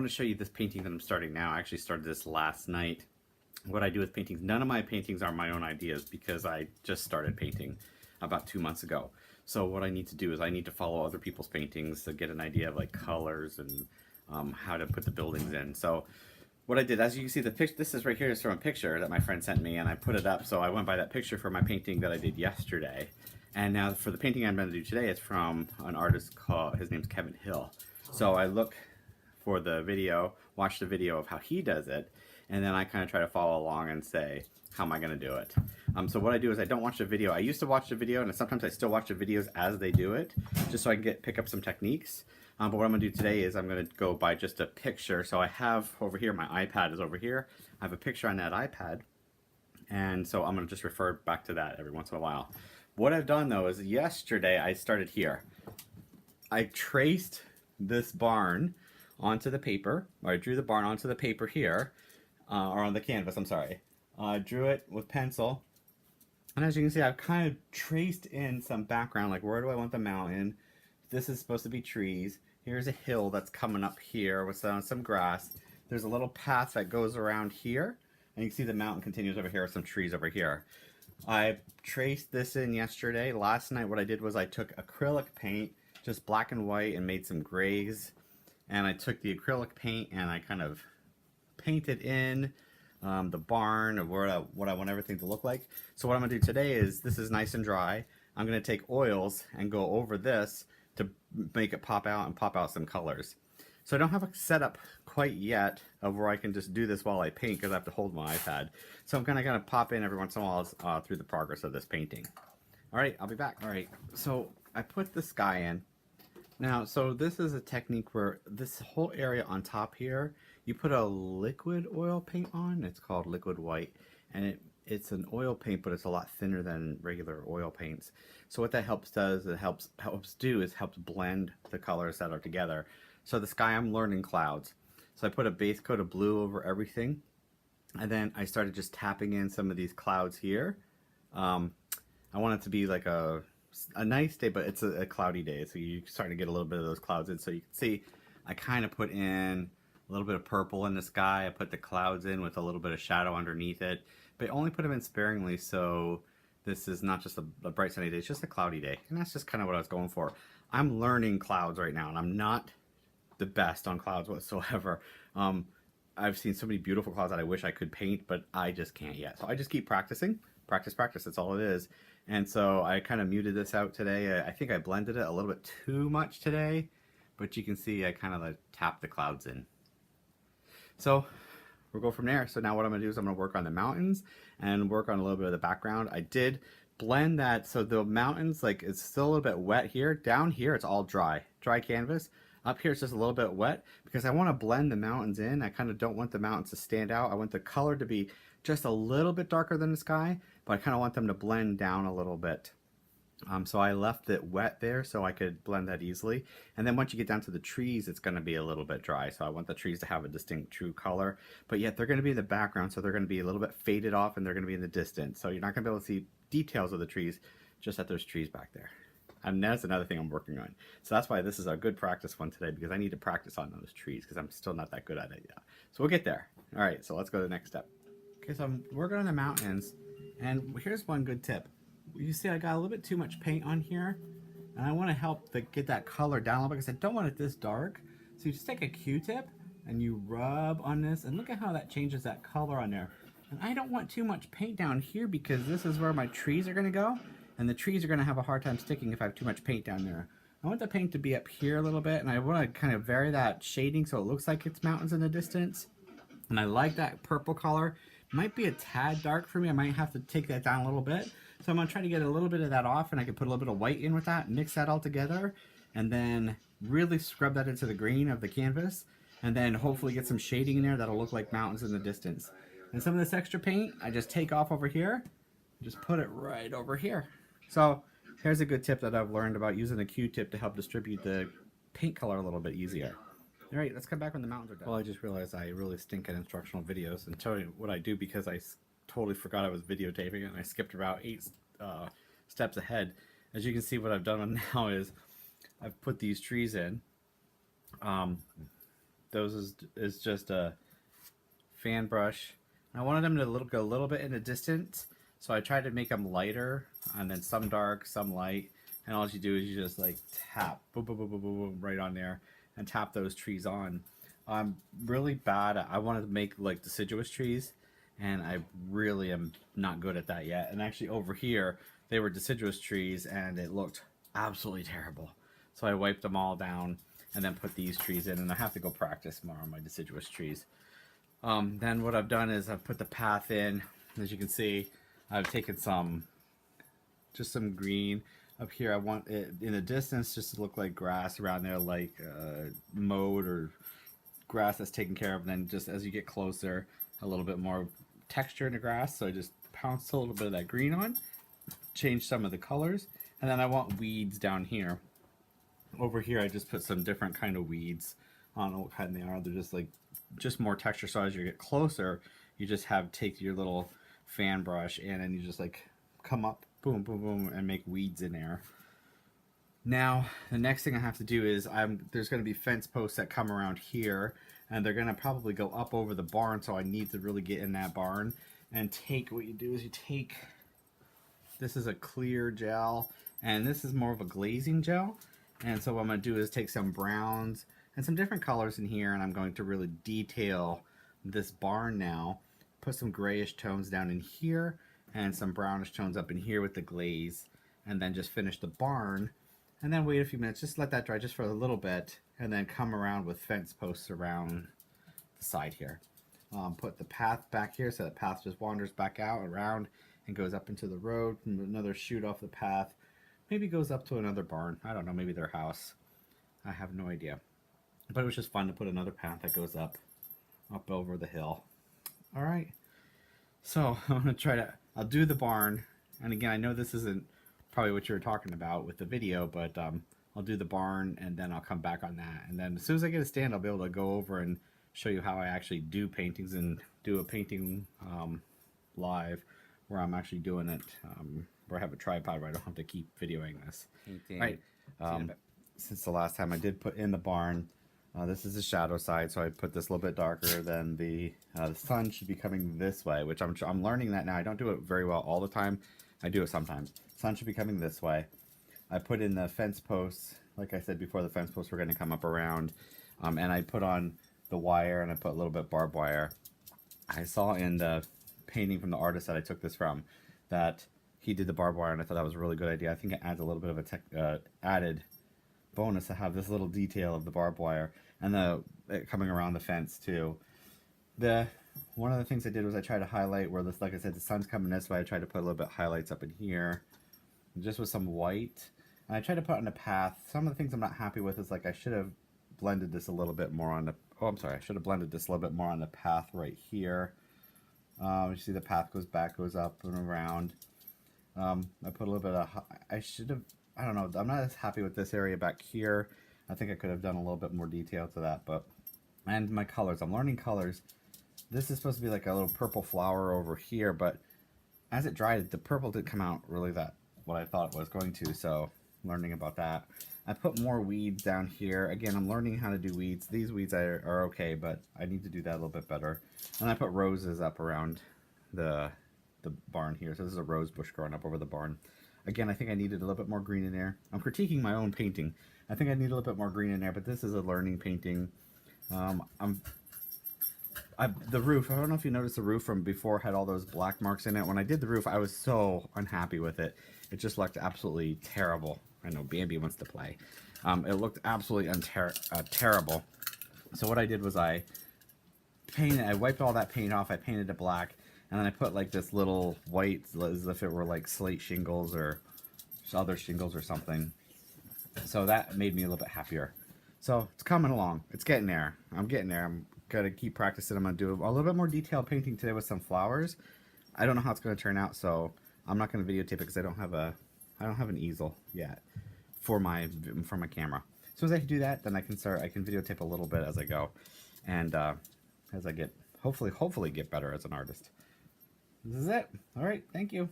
want to show you this painting that I'm starting now. I actually started this last night. What I do with paintings, none of my paintings are my own ideas because I just started painting about 2 months ago. So what I need to do is I need to follow other people's paintings to get an idea of like colors and how to put the buildings in. So what I did, as you can see, the picture, this is right here is from a picture that my friend sent me, and I put it up. So I went by that picture for my painting that I did yesterday. And now for the painting I'm going to do today, it's from an artist called, his name's Kevin Hill. So I look for the video, watch the video of how he does it, and then I kind of try to follow along and say, how am I going to do it? So what I do is I don't watch the video. I used to watch the video, and sometimes I still watch the videos as they do it, just so I can pick up some techniques. But what I'm going to do today is I'm going to go by just a picture. So I have over here, my iPad is over here. I have a picture on that iPad, and so I'm going to just refer back to that every once in a while. What I've done though is yesterday I started here. I traced this barn onto the paper, or I drew the barn onto the paper here, or on the canvas, I'm sorry. I drew it with pencil, and as you can see, I've kind of traced in some background, like where do I want the mountain? This is supposed to be trees. Here's a hill that's coming up here with some grass. There's a little path that goes around here, and you can see the mountain continues over here with some trees over here. I traced this in yesterday. Last night what I did was I took acrylic paint, just black and white, and made some grays. And I took the acrylic paint and I kind of painted in the barn of what I want everything to look like. So what I'm going to do today is, this is nice and dry. I'm going to take oils and go over this to make it pop out and pop out some colors. So I don't have a setup quite yet of where I can just do this while I paint because I have to hold my iPad. So I'm kind of going to pop in every once in a while through the progress of this painting. All right, I'll be back. All right, so I put the sky in. Now, so this is a technique where this whole area on top here, you put a liquid oil paint on. It's called liquid white, and it's an oil paint, but it's a lot thinner than regular oil paints. So what that helps blend the colors that are together. So the sky, I'm learning clouds. So I put a base coat of blue over everything, and then I started just tapping in some of these clouds here. I want it to be like a nice day, but it's a cloudy day, so you're starting to get a little bit of those clouds in. So you can see I kind of put in a little bit of purple in the sky. I put the clouds in with a little bit of shadow underneath it, but I only put them in sparingly, so this is not just a bright sunny day, it's just a cloudy day. And that's just kind of what I was going for. I'm learning clouds right now, and I'm not the best on clouds whatsoever. I've seen so many beautiful clouds that I wish I could paint, but I just can't yet. So I just keep practicing. Practice, that's all it is. And so I kind of muted this out today. I think I blended it a little bit too much today, but you can see I kind of like tapped the clouds in. So we'll go from there. So now what I'm going to do is I'm going to work on the mountains and work on a little bit of the background. I did blend that, so the mountains, like, it's still a little bit wet here. Down here it's all dry canvas. Up here it's just a little bit wet because I want to blend the mountains in. I kind of don't want the mountains to stand out. I want the color to be just a little bit darker than the sky, but I kind of want them to blend down a little bit. So I left it wet there so I could blend that easily. And then once you get down to the trees, it's going to be a little bit dry. So I want the trees to have a distinct true color, but yet they're going to be in the background, so they're going to be a little bit faded off, and they're going to be in the distance. So you're not going to be able to see details of the trees, just that there's trees back there. And that's another thing I'm working on. So that's why this is a good practice one today, because I need to practice on those trees because I'm still not that good at it yet. So we'll get there. All right, so let's go to the next step. Okay, so I'm working on the mountains, and here's one good tip. You see I got a little bit too much paint on here, and I want to help get that color down a little bit because I don't want it this dark. So you just take a Q-tip and you rub on this, and look at how that changes that color on there. And I don't want too much paint down here because this is where my trees are going to go, and the trees are going to have a hard time sticking if I have too much paint down there. I want the paint to be up here a little bit, and I want to kind of vary that shading so it looks like it's mountains in the distance. And I like that purple color. Might be a tad dark for me. I might have to take that down a little bit. So I'm going to try to get a little bit of that off, and I can put a little bit of white in with that, mix that all together, and then really scrub that into the green of the canvas, and then hopefully get some shading in there that'll look like mountains in the distance. And some of this extra paint, I just take off over here, just put it right over here. So here's a good tip that I've learned about using a Q-tip to help distribute the paint color a little bit easier. All right, let's come back when the mountains are done. Well, I just realized I really stink at instructional videos and tell you what I do because I totally forgot I was videotaping it, and I skipped about 8 steps ahead. As you can see, what I've done now is I've put these trees in. those is just a fan brush. I wanted them to go a little bit in the distance, so I tried to make them lighter, and then some dark, some light. And all you do is you just like tap, boom, boom, boom, boom, boom, boom, right on there, and tap those trees on. I'm really bad at, I wanted to make like deciduous trees, and I really am not good at that yet. And actually over here, they were deciduous trees, and it looked absolutely terrible. So I wiped them all down, and then put these trees in, and I have to go practice more on my deciduous trees. Then what I've done is I've put the path in. As you can see, I've taken just some green up here. I want it in the distance just to look like grass around there, like mowed or grass that's taken care of. And then just as you get closer, a little bit more texture in the grass. So I just pounced a little bit of that green on, change some of the colors, and then I want weeds down here. Over here, I just put some different kind of weeds. I don't know what kind they are. They're just more texture. So as you get closer, you just take your little fan brush and you just like come up, boom, boom, boom, and make weeds in there. Now, the next thing I have to do is there's going to be fence posts that come around here, and they're going to probably go up over the barn, so I need to really get in that barn. And what you do is you take, this is a clear gel, and this is more of a glazing gel. And so what I'm going to do is take some browns and some different colors in here, and I'm going to really detail this barn now. Put some grayish tones down in here, and some brownish tones up in here with the glaze, and then just finish the barn, and then wait a few minutes, just let that dry just for a little bit, and then come around with fence posts around the side here. Put the path back here so the path just wanders back out around and goes up into the road, and another chute off the path. Maybe goes up to another barn. I don't know, maybe their house. I have no idea. But it was just fun to put another path that goes up over the hill. All right. So I'm going to I'll do the barn. And again, I know this isn't probably what you were talking about with the video, but I'll do the barn and then I'll come back on that. And then as soon as I get a stand, I'll be able to go over and show you how I actually do paintings and do a painting live where I'm actually doing it. Where I have a tripod where I don't have to keep videoing this. Right. Since the last time I did put in the barn, this is the shadow side, so I put this a little bit darker than the sun should be coming this way, which I'm learning that now. I don't do it very well all the time. I do it sometimes. Sun should be coming this way. I put in the fence posts. Like I said before, the fence posts were going to come up around. And I put on the wire, and I put a little bit barbed wire. I saw in the painting from the artist that I took this from that he did the barbed wire, and I thought that was a really good idea. I think it adds a little bit of a added bonus to have this little detail of the barbed wire and it coming around the fence too. One of the things I did was I tried to highlight where this, like I said, the sun's coming this way. I tried to put a little bit of highlights up in here, just with some white. And I tried to put on the path. Some of the things I'm not happy with is like I should have blended this a little bit more on the. Oh, I'm sorry. I should have blended this a little bit more on the path right here. You see the path goes back, goes up and around. I put a little bit of. I should have. I don't know. I'm not as happy with this area back here. I think I could have done a little bit more detail to that, and my colors. I'm learning colors. This is supposed to be like a little purple flower over here, but as it dried, the purple didn't come out really what I thought it was going to, so I'm learning about that. I put more weeds down here. Again, I'm learning how to do weeds. These weeds are okay, but I need to do that a little bit better. And I put roses up around the barn here. So this is a rose bush growing up over the barn. Again, I think I needed a little bit more green in there. I'm critiquing my own painting. I think I need a little bit more green in there, but this is a learning painting. The roof, I don't know if you noticed the roof from before had all those black marks in it. When I did the roof, I was so unhappy with it. It just looked absolutely terrible. I know Bambi wants to play. It looked absolutely terrible. So what I did was I wiped all that paint off. I painted it black. And then I put like this little white, as if it were like slate shingles or other shingles or something. So that made me a little bit happier. So it's coming along. It's getting there. I'm getting there. I'm going to keep practicing. I'm going to do a little bit more detailed painting today with some flowers. I don't know how it's going to turn out, so I'm not going to videotape it because I don't have an easel yet for my camera. As soon as I do that, then I can videotape a little bit as I go. And as I get, hopefully get better as an artist. This is it. All right. Thank you.